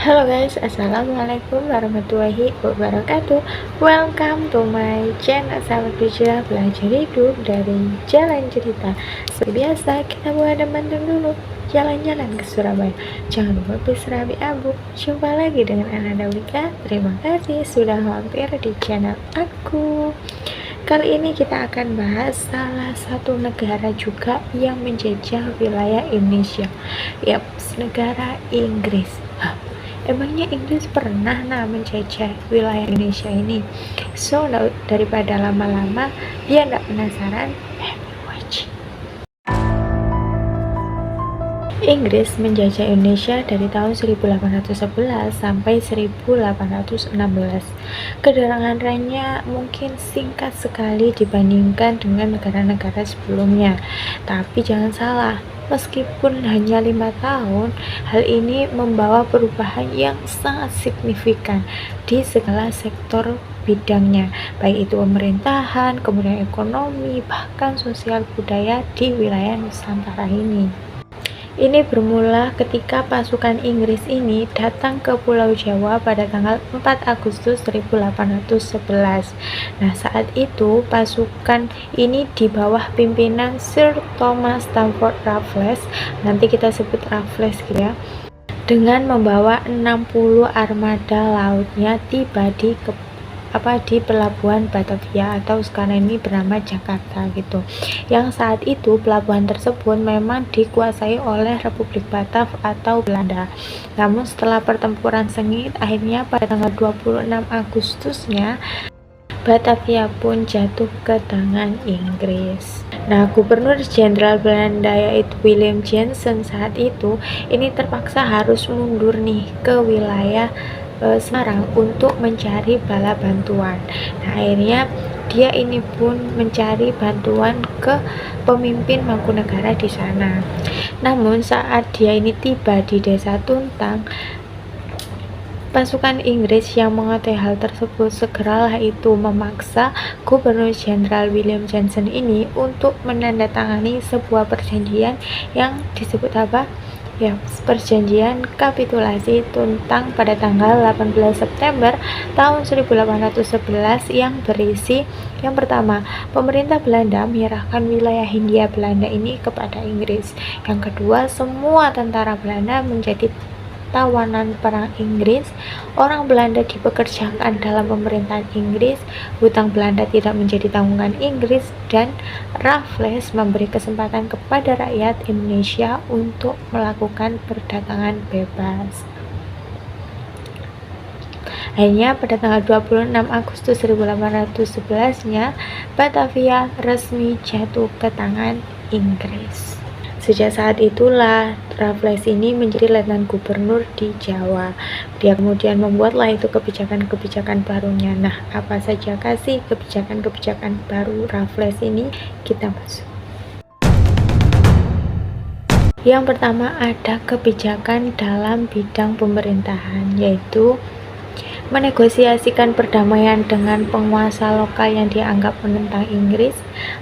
Halo guys, assalamualaikum warahmatullahi wabarakatuh. Welcome to my channel Sahabat Bijak Belajar Hidup dari Jalan Cerita. Seperti biasa, kita buat bantu dulu jalan-jalan ke Surabaya. Jangan lupa please Rabi Abu. Jumpa lagi dengan Ananda Wika. Terima kasih sudah mampir di channel aku. Kali ini kita akan bahas salah satu negara juga yang menjajah wilayah Indonesia. Yap, negara Inggris. Emangnya Inggris pernah menjajah wilayah Indonesia ini? So, daripada lama-lama dia nggak penasaran, watch. Inggris menjajah Indonesia dari tahun 1811 sampai 1816. Kedatangannya mungkin singkat sekali dibandingkan dengan negara-negara sebelumnya. Tapi jangan salah, meskipun hanya 5 tahun, hal ini membawa perubahan yang sangat signifikan di segala sektor bidangnya, baik itu pemerintahan, kemudian ekonomi, bahkan sosial budaya di wilayah Nusantara ini. Ini bermula ketika pasukan Inggris ini datang ke Pulau Jawa pada tanggal 4 Agustus 1811. Nah, saat itu pasukan ini di bawah pimpinan Sir Thomas Stamford Raffles, nanti kita sebut Raffles ya, dengan membawa 60 armada lautnya tiba di pelabuhan Batavia atau sekarang ini bernama Jakarta gitu. Yang saat itu pelabuhan tersebut memang dikuasai oleh Republik Batav atau Belanda. Namun setelah pertempuran sengit, akhirnya pada tanggal 26 Agustusnya Batavia pun jatuh ke tangan Inggris. Nah, Gubernur Jenderal Belanda yaitu Willem Jansen saat itu ini terpaksa harus mundur nih ke wilayah Semarang untuk mencari bala bantuan. Nah, akhirnya dia ini pun mencari bantuan ke pemimpin Mangkunegara di sana. Namun saat dia ini tiba di Desa Tuntang, pasukan Inggris yang mengetahui hal tersebut segeralah itu memaksa Gubernur Jenderal Willem Jansen ini untuk menandatangani sebuah perjanjian yang disebut apa? Ya, perjanjian kapitulasi Tuntang pada tanggal 18 September tahun 1811 yang berisi yang pertama, pemerintah Belanda menyerahkan wilayah Hindia Belanda ini kepada Inggris. Yang kedua, semua tentara Belanda menjadi tawanan perang Inggris, orang Belanda dipekerjakan dalam pemerintahan Inggris, hutang Belanda tidak menjadi tanggungan Inggris, dan Raffles memberi kesempatan kepada rakyat Indonesia untuk melakukan perdagangan bebas. Akhirnya pada tanggal 26 Agustus 1811-nya Batavia resmi jatuh ke tangan Inggris. Sejak saat itulah Raffles ini menjadi letnan gubernur di Jawa. Dia kemudian membuatlah itu kebijakan-kebijakan barunya. Nah, apa saja sih kebijakan-kebijakan baru Raffles ini? Kita masuk. Yang pertama ada kebijakan dalam bidang pemerintahan, yaitu menegosiasikan perdamaian dengan penguasa lokal yang dianggap menentang Inggris,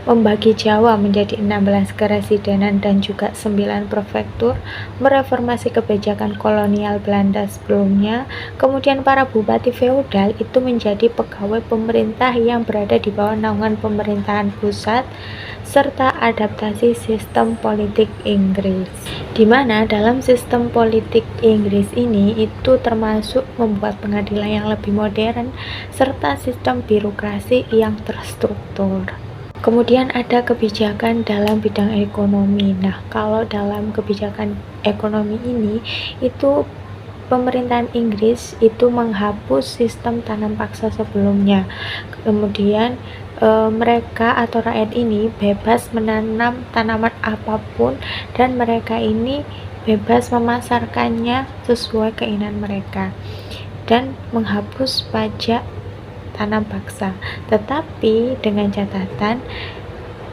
membagi Jawa menjadi 16 keresidenan dan juga 9 prefektur, mereformasi kebijakan kolonial Belanda sebelumnya, kemudian para bupati feodal itu menjadi pegawai pemerintah yang berada di bawah naungan pemerintahan pusat, serta adaptasi sistem politik Inggris, di mana dalam sistem politik Inggris ini itu termasuk membuat pengadilan yang lebih modern serta sistem birokrasi yang terstruktur. Kemudian ada kebijakan dalam bidang ekonomi. Nah, kalau dalam kebijakan ekonomi ini itu pemerintahan Inggris itu menghapus sistem tanam paksa sebelumnya. Kemudian mereka atau rakyat ini bebas menanam tanaman apapun dan mereka ini bebas memasarkannya sesuai keinginan mereka dan menghapus pajak tanam paksa. Tetapi dengan catatan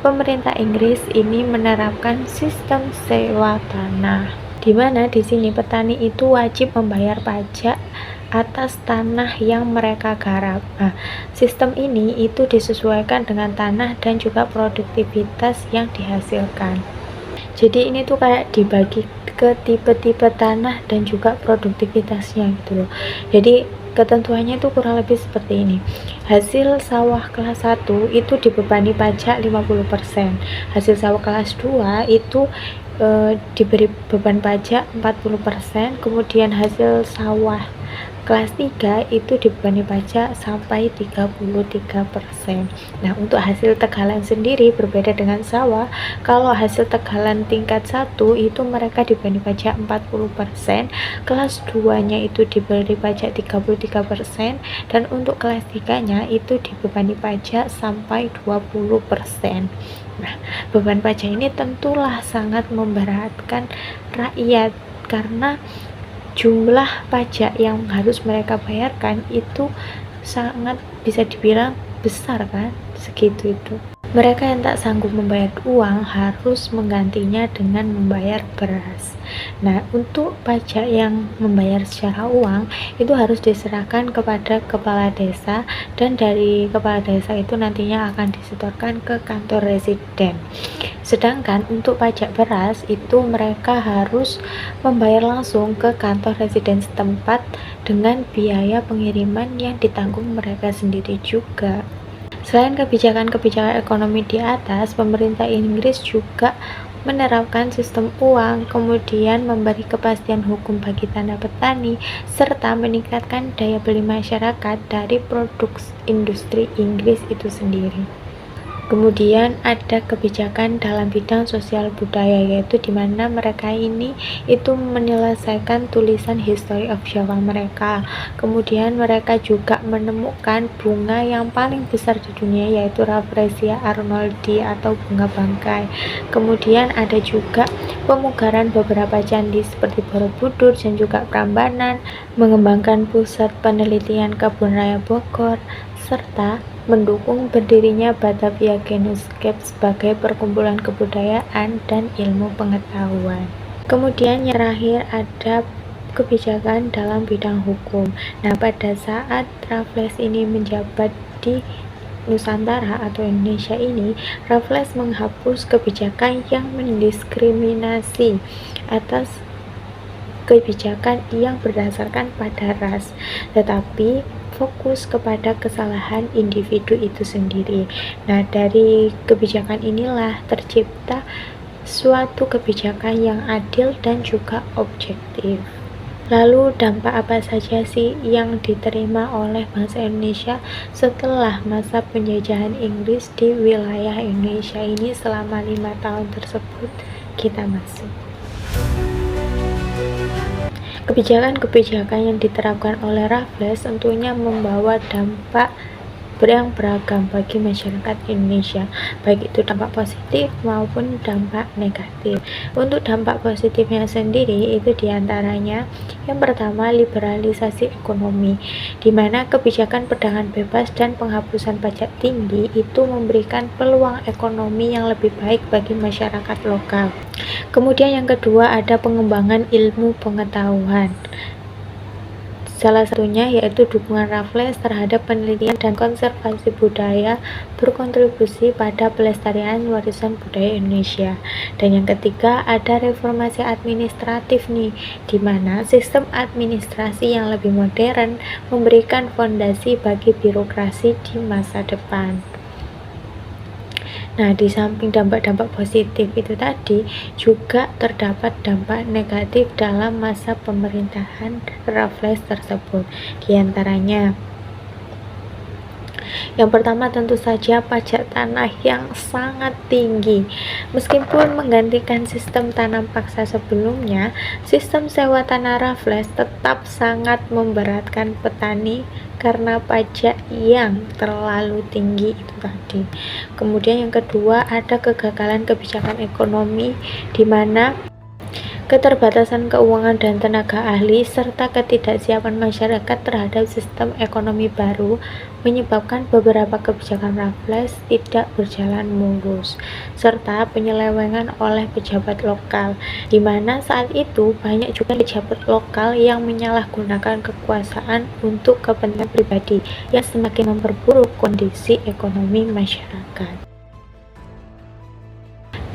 pemerintah Inggris ini menerapkan sistem sewa tanah, di mana di sini petani itu wajib membayar pajak atas tanah yang mereka garap. Nah, sistem ini itu disesuaikan dengan tanah dan juga produktivitas yang dihasilkan. Jadi ini tuh kayak dibagi ke tipe-tipe tanah dan juga produktivitasnya gitu loh. Jadi ketentuannya itu kurang lebih seperti ini. Hasil sawah kelas 1 itu dibebani pajak 50%. Hasil sawah kelas 2 itu diberi beban pajak 40%. Kemudian hasil sawah kelas 3 itu dibebani pajak sampai 33%. Nah, untuk hasil tegalan sendiri berbeda dengan sawah. Kalau hasil tegalan tingkat 1 itu mereka dibebani pajak 40%, kelas 2-nya itu diberi pajak 33%, dan untuk kelas 3-nya itu dibebani pajak sampai 20%. Nah, beban pajak ini tentulah sangat memberatkan rakyat karena jumlah pajak yang harus mereka bayarkan itu sangat bisa dibilang besar kan, segitu itu. Mereka yang tak sanggup membayar uang harus menggantinya dengan membayar beras. Nah, untuk pajak yang membayar secara uang itu harus diserahkan kepada kepala desa, dan dari kepala desa itu nantinya akan disetorkan ke kantor residen. Sedangkan untuk pajak beras itu mereka harus membayar langsung ke kantor residen setempat dengan biaya pengiriman yang ditanggung mereka sendiri juga. Selain kebijakan-kebijakan ekonomi di atas, pemerintah Inggris juga menerapkan sistem uang, kemudian memberi kepastian hukum bagi tanah petani, serta meningkatkan daya beli masyarakat dari produk industri Inggris itu sendiri. Kemudian ada kebijakan dalam bidang sosial budaya, yaitu di mana mereka ini itu menyelesaikan tulisan History of Java mereka. Kemudian mereka juga menemukan bunga yang paling besar di dunia, yaitu Rafflesia arnoldii atau bunga bangkai. Kemudian ada juga pemugaran beberapa candi seperti Borobudur dan juga Prambanan, mengembangkan pusat penelitian Kebun Raya Bogor, serta mendukung berdirinya Batavia Genuscape sebagai perkumpulan kebudayaan dan ilmu pengetahuan. Kemudian yang terakhir ada kebijakan dalam bidang hukum. Nah, pada saat Raffles ini menjabat di Nusantara atau Indonesia ini, Raffles menghapus kebijakan yang mendiskriminasi atas kebijakan yang berdasarkan pada ras, tetapi fokus kepada kesalahan individu itu sendiri. Nah, dari kebijakan inilah tercipta suatu kebijakan yang adil dan juga objektif. Lalu dampak apa saja sih yang diterima oleh bangsa Indonesia setelah masa penjajahan Inggris di wilayah Indonesia ini selama 5 tahun tersebut? Kita masuk. Kebijakan-kebijakan yang diterapkan oleh Raffles tentunya membawa dampak yang beragam bagi masyarakat Indonesia, baik itu dampak positif maupun dampak negatif. Untuk dampak positifnya sendiri itu diantaranya yang pertama, liberalisasi ekonomi, di mana kebijakan perdagangan bebas dan penghapusan pajak tinggi itu memberikan peluang ekonomi yang lebih baik bagi masyarakat lokal. Kemudian yang kedua ada pengembangan ilmu pengetahuan. Salah satunya yaitu dukungan Raffles terhadap penelitian dan konservasi budaya berkontribusi pada pelestarian warisan budaya Indonesia. Dan yang ketiga ada reformasi administratif nih, di mana sistem administrasi yang lebih modern memberikan fondasi bagi birokrasi di masa depan. Nah, di samping dampak-dampak positif itu tadi, juga terdapat dampak negatif dalam masa pemerintahan Raffles tersebut. Di antaranya, yang pertama tentu saja pajak tanah yang sangat tinggi. Meskipun menggantikan sistem tanam paksa sebelumnya, sistem sewa tanah Raffles tetap sangat memberatkan petani karena pajak yang terlalu tinggi itu tadi. Kemudian yang kedua ada kegagalan kebijakan ekonomi, di mana keterbatasan keuangan dan tenaga ahli serta ketidaksiapan masyarakat terhadap sistem ekonomi baru menyebabkan beberapa kebijakan Raffles tidak berjalan mulus, serta penyelewengan oleh pejabat lokal, di mana saat itu banyak juga pejabat lokal yang menyalahgunakan kekuasaan untuk kepentingan pribadi yang semakin memperburuk kondisi ekonomi masyarakat.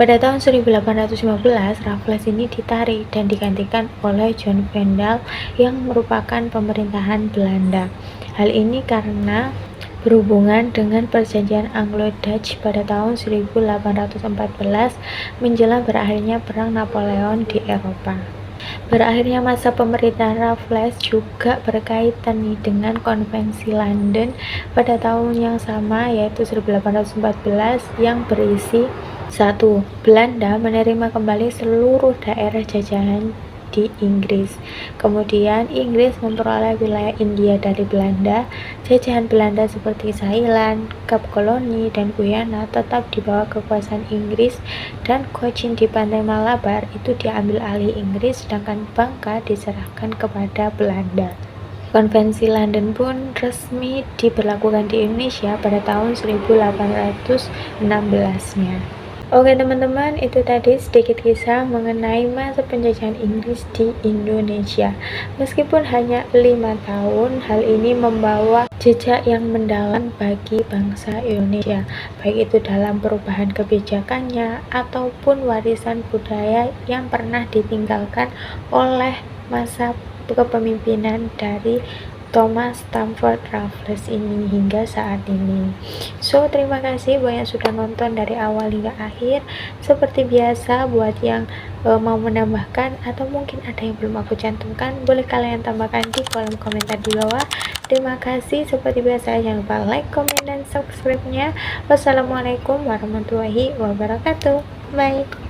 Pada tahun 1815, Raffles ini ditarik dan digantikan oleh John Vandal yang merupakan pemerintahan Belanda. Hal ini karena berhubungan dengan perjanjian Anglo-Dutch pada tahun 1814 menjelang berakhirnya Perang Napoleon di Eropa. Berakhirnya masa pemerintahan Raffles juga berkaitan dengan Konvensi London pada tahun yang sama, yaitu 1814, yang berisi 1. Belanda menerima kembali seluruh daerah jajahan di Inggris. Kemudian Inggris memperoleh wilayah India dari Belanda. Jajahan Belanda seperti Thailand, Kap Koloni, dan Guyana tetap di bawah kekuasaan Inggris, dan Cochin di pantai Malabar itu diambil alih Inggris, sedangkan Bangka diserahkan kepada Belanda. Konvensi London pun resmi diberlakukan di Indonesia pada tahun 1816-nya. Oke teman-teman, itu tadi sedikit kisah mengenai masa penjajahan Inggris di Indonesia. Meskipun hanya 5 tahun, hal ini membawa jejak yang mendalam bagi bangsa Indonesia, baik itu dalam perubahan kebijakannya ataupun warisan budaya yang pernah ditinggalkan oleh masa kepemimpinan dari Thomas Stamford Raffles ini hingga saat ini. So, terima kasih buat yang sudah nonton dari awal hingga akhir. Seperti biasa, buat yang mau menambahkan atau mungkin ada yang belum aku cantumkan, boleh kalian tambahkan di kolom komentar di bawah. Terima kasih. Seperti biasa, jangan lupa like, komen, dan subscribe-nya. Wassalamualaikum warahmatullahi wabarakatuh. Bye.